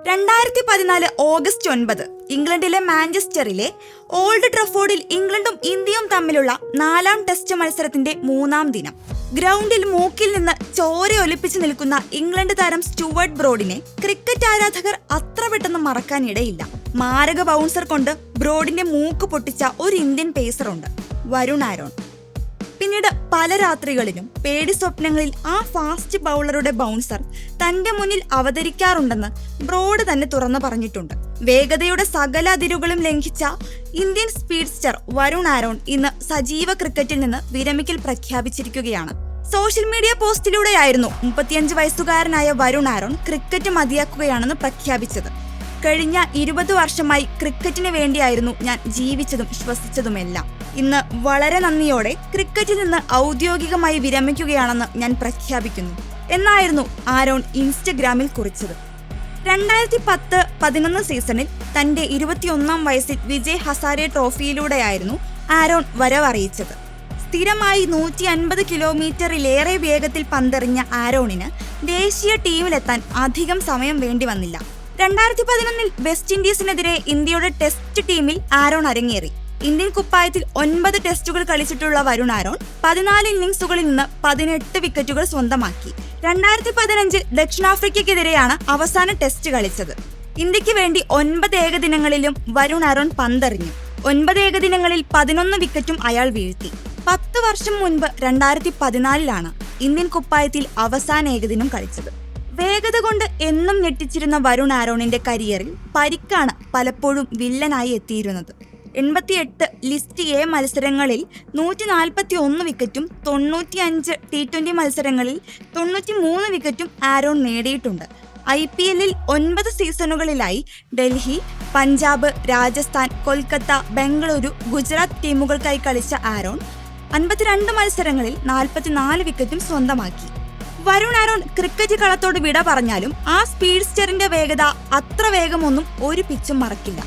2014 August 9 ഇംഗ്ലണ്ടിലെ മാഞ്ചസ്റ്ററിലെ old ട്രഫോർഡിൽ ഇംഗ്ലണ്ടും ഇന്ത്യയും തമ്മിലുള്ള 4ാം ടെസ്റ്റ് മത്സരത്തിന്റെ 3ാം ദിനം. ഗ്രൗണ്ടിൽ മൂക്കിൽ നിന്ന് ചോരയൊലിപ്പിച്ചു നിൽക്കുന്ന ഇംഗ്ലണ്ട് താരം സ്റ്റുവർട്ട് ബ്രോഡിനെ ക്രിക്കറ്റ് ആരാധകർ അത്ര പെട്ടെന്ന് മറക്കാനിടയില്ല. മാരക ബൗൺസർ കൊണ്ട് ബ്രോഡിന്റെ മൂക്ക് പൊട്ടിച്ച ഒരു ഇന്ത്യൻ പേസറുണ്ട്, വരുൺ ആരോൺ. പിന്നീട് പല രാത്രികളിലും പേടി സ്വപ്നങ്ങളിൽ ആ ഫാസ്റ്റ് ബൗളറുടെ ബൗൺസർ തന്റെ മുന്നിൽ അവതരിക്കാറുണ്ടെന്ന് ബ്രോഡ് തന്നെ തുറന്നു പറഞ്ഞിട്ടുണ്ട്. വേഗതയുടെ സകല അതിരുകളും ലംഘിച്ച ഇന്ത്യൻ സ്പീഡ്സ്റ്റർ വരുൺ ആരോൺ ഇന്ന് സജീവ ക്രിക്കറ്റിൽ നിന്ന് വിരമിക്കൽ പ്രഖ്യാപിച്ചിരിക്കുകയാണ്. സോഷ്യൽ മീഡിയ പോസ്റ്റിലൂടെയായിരുന്നു 35 വയസ്സുകാരനായ വരുൺ ആരോൺ ക്രിക്കറ്റ് മതിയാക്കുകയാണെന്ന് പ്രഖ്യാപിച്ചത്. കഴിഞ്ഞ 20 വർഷമായി ക്രിക്കറ്റിന് വേണ്ടിയായിരുന്നു ഞാൻ ജീവിച്ചതും ശ്വസിച്ചതുമെല്ലാം. ഇന്ന് വളരെ നന്ദിയോടെ ക്രിക്കറ്റിൽ നിന്ന് ഔദ്യോഗികമായി വിരമിക്കുകയാണെന്ന് ഞാൻ പ്രഖ്യാപിക്കുന്നു എന്നായിരുന്നു ആരോൺ ഇൻസ്റ്റഗ്രാമിൽ കുറിച്ചത്. 2010-11 സീസണിൽ തന്റെ 21ാം വയസ്സിൽ വിജയ് ഹസാരെ ട്രോഫിയിലൂടെയായിരുന്നു ആരോൺ വരവറിയിച്ചത്. സ്ഥിരമായി 150 കിലോമീറ്ററിലേറെ വേഗത്തിൽ പന്തെറിഞ്ഞ ആരോണിന് ദേശീയ ടീമിലെത്താൻ അധികം സമയം വേണ്ടി വന്നില്ല. 2011 വെസ്റ്റ് ഇൻഡീസിനെതിരെ ഇന്ത്യയുടെ ടെസ്റ്റ് ടീമിൽ ആരോൺ അരങ്ങേറി. ഇന്ത്യൻ കുപ്പായത്തിൽ 9 ടെസ്റ്റുകൾ കളിച്ചിട്ടുള്ള വരുൺ ആരോൺ 14 ഇന്നിംഗ്സുകളിൽ നിന്ന് 18 വിക്കറ്റുകൾ സ്വന്തമാക്കി. 2015 ദക്ഷിണാഫ്രിക്കയ്ക്കെതിരെയാണ് അവസാന ടെസ്റ്റ് കളിച്ചത്. ഇന്ത്യക്ക് വേണ്ടി 9 ഏകദിനങ്ങളിലും വരുൺ ആരോൺ പന്തെറിഞ്ഞു. 9 ഏകദിനങ്ങളിൽ 11 വിക്കറ്റും അയാൾ വീഴ്ത്തി. 10 വർഷം മുൻപ് 2014 ഇന്ത്യൻ കുപ്പായത്തിൽ അവസാന ഏകദിനം കളിച്ചത്. വേഗത കൊണ്ട് എന്നും ഞെട്ടിച്ചിരുന്ന വരുൺ ആരോണിന്റെ കരിയറിൽ പരിക്കാണ് പലപ്പോഴും വില്ലനായി എത്തിയിരുന്നത്. 88 ലിസ്റ്റ് എ മത്സരങ്ങളിൽ 141 വിക്കറ്റും 95 T20 മത്സരങ്ങളിൽ 93 വിക്കറ്റും ആരോൺ നേടിയിട്ടുണ്ട്. IPL-ൽ 9 സീസണുകളിലായി ഡൽഹി, പഞ്ചാബ്, രാജസ്ഥാൻ, കൊൽക്കത്ത, ബംഗളൂരു, ഗുജറാത്ത് ടീമുകൾക്കായി കളിച്ച ആരോൺ 52 മത്സരങ്ങളിൽ 44 വിക്കറ്റും സ്വന്തമാക്കി. വരുൺ ആരോൺ ക്രിക്കറ്റ് കളത്തോട് വിട പറഞ്ഞാലും ആ സ്പീഡ്സ്റ്ററിന്റെ വേഗത അത്ര വേഗമൊന്നും ഒരു പിച്ചും മറക്കില്ല.